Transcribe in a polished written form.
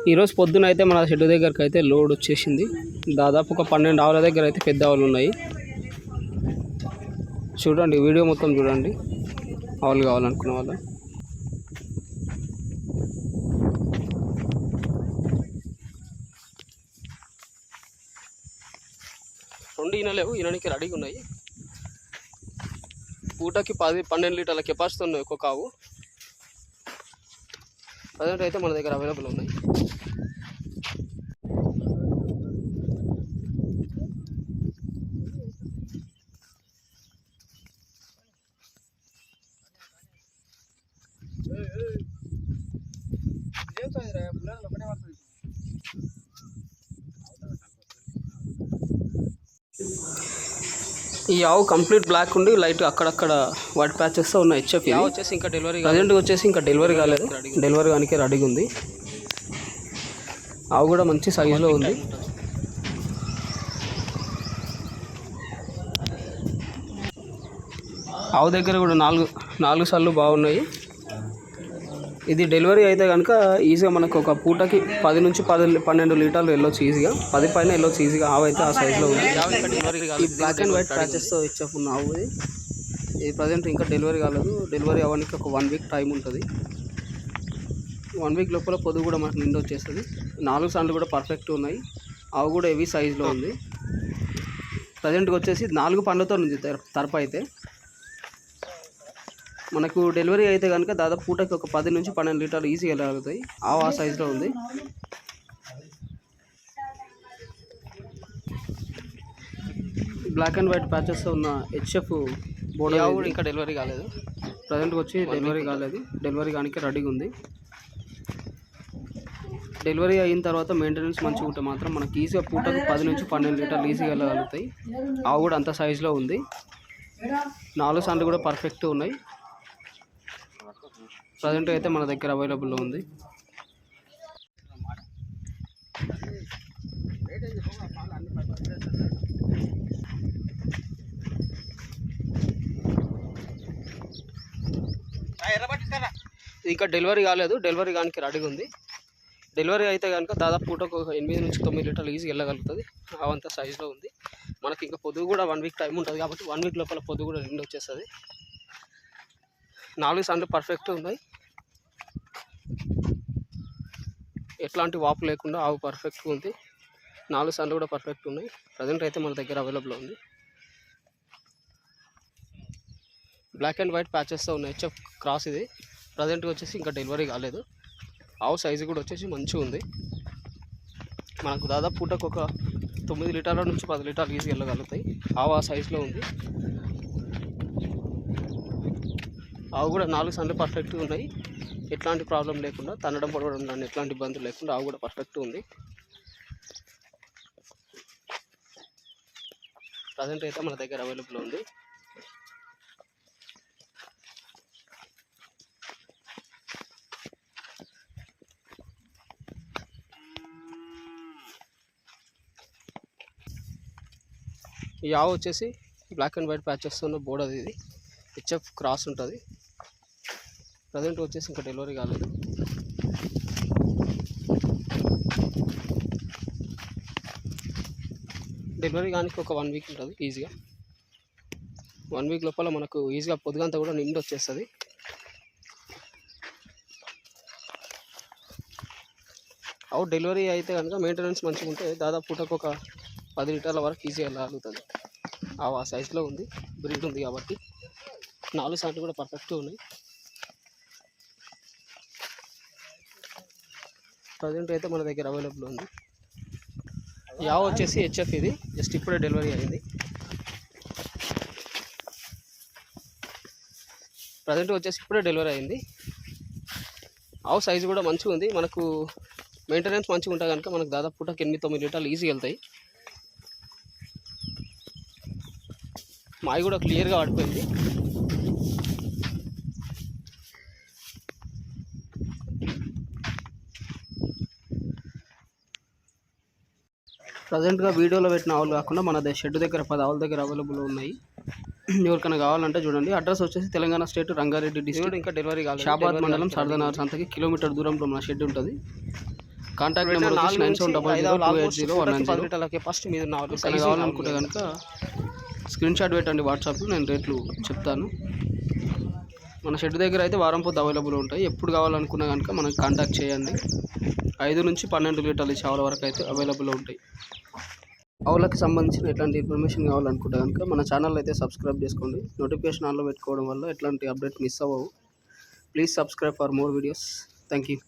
ఈరోజు పొద్దున అయితే మన షెడ్ దగ్గరికి అయితే లోడ్ వచ్చేసింది. దాదాపు ఒక 12 ఆవుల దగ్గర అయితే పెద్ద ఆవులు ఉన్నాయి. చూడండి, వీడియో మొత్తం చూడండి ఆవులు కావాలనుకున్న వాళ్ళు. రెండు ఈనలేవు, ఈననికి రెడీగా ఉన్నాయి. పూటకి 10-12 లీటర్ల కెపాసిటీ ఉన్నాయి ఒక్కొక్క ఆవు. ప్రజెంట్ అయితే మన దగ్గర అవైలబుల్ ఉన్నాయి. ఈ ఆవు కంప్లీట్ బ్లాక్ ఉండి లైట్ అక్కడక్కడ వైట్ ప్యాచెస్ ఉన్నాయి. హెచ్ఎఫ్ వచ్చేసి ఇంకా డెలివరీ ప్రజెంట్ వచ్చేసి ఇంకా డెలివరీ కాలేదు. డెలివరీ కానికే రెడీగా ఉంది. ఆవు కూడా మంచి సైజులో ఉంది. ఆవు దగ్గర కూడా నాలుగు సార్లు బాగున్నాయి. ఇది డెలివరీ అయితే కనుక ఈజీగా మనకు ఒక పూటకి 10-12 లీటర్లు వెళ్ళొచ్చు. ఈజీగా 10 పైన వెళ్ళొచ్చు ఈజీగా. ఆవు అయితే ఆ సైజులో ఉంది. ఈ బ్లాక్ అండ్ వైట్ ప్యాచెస్తో ఇచ్చేపున్న ఆవు ఇది ప్రజెంట్ ఇంకా డెలివరీ కాలేదు. డెలివరీ అవ్వడానికి ఒక 1 వీక్ టైం ఉంటుంది. 1 వీక్ లోపల పొదుగు కూడా మనకు నిండి వచ్చేస్తుంది. 4 సార్లు కూడా పర్ఫెక్ట్ ఉన్నాయి. ఆవు కూడా హెవీ సైజులో ఉంది. ప్రజెంట్గా వచ్చేసి 4 పండ్లతో ఉంది తరపు అయితే. మనకు డెలివరీ అయితే కనుక దాదాపు పూటకి ఒక 10-12 లీటర్లు ఈజీగా వెళ్ళగలుగుతాయి. ఆవు ఆ సైజులో ఉంది. బ్లాక్ అండ్ వైట్ ప్యాచెస్తో ఉన్న హెచ్ఎఫ్ బోర్డు కూడా ఇంకా డెలివరీ కాలేదు. ప్రజెంట్గా వచ్చి డెలివరీ కాలేదు. డెలివరీ కానికి రెడీగా ఉంది. డెలివరీ అయిన తర్వాత మెయింటెనెన్స్ మంచిగా ఉంటే మాత్రం మనకి ఈజీగా పూటకి 10-12 లీటర్లు ఈజీగా వెళ్ళగలుగుతాయి. ఆవు కూడా అంత సైజులో ఉంది. 4 సార్లు కూడా పర్ఫెక్ట్ ఉన్నాయి. ప్రజెంట్ అయితే మన దగ్గర అవైలబుల్లో ఉంది. ఇంకా డెలివరీ కాలేదు. డెలివరీ కానికి రెడీగా ఉంది. డెలివరీ అయితే కనుక దాదాపు పూటకు 8-9 లీటర్లు ఈజీ వెళ్ళగలుగుతుంది. అవంతా సైజులో ఉంది. మనకి ఇంకా పొదుగు కూడా 1 వీక్ టైం ఉంటుంది కాబట్టి 1 వీక్ లోపల పొదుగు కూడా నిండి వచ్చేస్తుంది. 4 సార్లు పర్ఫెక్ట్ ఉన్నాయి. ఎట్లాంటి వాపు లేకుండా ఆవు పర్ఫెక్ట్గా ఉంది. 4 సార్లు కూడా పర్ఫెక్ట్ ఉన్నాయి. ప్రజెంట్ అయితే మన దగ్గర అవైలబుల్ ఉంది. బ్లాక్ అండ్ వైట్ ప్యాచెస్తో ఉన్న హెచ్ఎఫ్ క్రాస్ ఇది. ప్రజెంట్గా వచ్చేసి ఇంకా డెలివరీ కాలేదు. ఆవు సైజు కూడా వచ్చేసి మంచిగా ఉంది. మనకు దాదాపు పూటకు ఒక 9 లీటర్ల నుంచి 10 లీటర్లు ఈజీ వెళ్ళగలుగుతాయి. ఆవు ఆ సైజులో ఉంది. ఆవు కూడా 4 సార్లు పర్ఫెక్ట్గా ఉన్నాయి. ఎట్లాంటి ప్రాబ్లం లేకుండా, తనడం పడవడం కానీ ఎట్లాంటి ఇబ్బందులు లేకుండా ఆవు కూడా పర్ఫెక్ట్ ఉంది. ప్రజెంట్ అయితే మన దగ్గర అవైలబుల్ ఉంది. ఈ ఆవు వచ్చేసి బ్లాక్ అండ్ వైట్ ప్యాచెస్ ఉన్న బోర్డు ఇది. హెచ్ఎఫ్ క్రాస్ ఉంటుంది. ప్రజెంట్ వచ్చేసి ఇంకా డెలివరీ కాలేదు. డెలివరీ కానీ ఒక 1 వీక్ ఉంటుంది ఈజీగా. 1 వీక్ లోపల మనకు ఈజీగా పొద్దుగంతా కూడా నిండి వచ్చేస్తుంది. అవు డెలివరీ అయితే కనుక మెయింటెనెన్స్ మంచిగా ఉంటే దాదాపు పూటకు ఒక 10 లీటర్ల వరకు ఈజీగా వెళ్ళగలుగుతుంది. ఆ సైజులో ఉంది. బ్రీడ్ ఉంది కాబట్టి 4 సార్లు కూడా పర్ఫెక్ట్గా ఉన్నాయి. ప్రజెంట్ అయితే మన దగ్గర అవైలబుల్ ఉంది. యావ వచ్చేసి హెచ్ఎఫ్ ఇది. జస్ట్ ఇప్పుడే డెలివరీ అయింది. ప్రజెంట్ వచ్చేసి ఇప్పుడే డెలివరీ అయింది. ఆవు సైజు కూడా మంచిగా ఉంది. మనకు మెయింటెనెన్స్ మంచిగా ఉంటాయి కనుక మనకు దాదాపు పూటకి 8-9 లీటర్లు ఈజీగా వెళ్తాయి. మాయి కూడా క్లియర్గా పడిపోయింది. ప్రజెంట్గా వీడియోలో పెట్టిన ఆవులు కాకుండా మన షెడ్ దగ్గర 10 ఆవుల దగ్గర అవైలబుల్ ఉన్నాయి. ఎవరికైనా కావాలంటే చూడండి. అడ్రస్ వచ్చేసి తెలంగాణ స్టేట్ రంగారెడ్డి డిస్ట్రిక్ట్. ఇంకా డెలివరీ కావాలి. షాబాద్ మండలం సర్దానగర్ సంతకి కిలోమీటర్ దూరంలో మన షెడ్ ఉంటుంది. కాంటాక్ట్ నెంబర్ వచ్చేసి 9700280190. 10 లీటర్ల కెపాసిటీ మీద కావాలనుకుంటే కనుక స్క్రీన్ షాట్ పెట్టండి వాట్సాప్లో, నేను రేట్లు చెప్తాను. మన షెడ్ దగ్గర అయితే వారం పొద్దు అవైలబుల్ ఉంటాయి. ఎప్పుడు కావాలనుకున్నా కనుక మనకు కాంటాక్ట్ చేయండి. 5 నుంచి 12 లీటర్ల ఆవుల వరకు అయితే అవైలబుల్లో ఉంటాయి. ఆవులకు సంబంధించిన ఎట్లాంటి ఇన్ఫర్మేషన్ కావాలనుకుంటే కనుక మన ఛానల్ అయితే సబ్స్క్రైబ్ చేసుకోండి. నోటిఫికేషన్ ఆన్లో పెట్టుకోవడం వల్ల ఎట్లాంటి అప్డేట్ మిస్ అవ్వవు. Please subscribe for more videos. Thank you.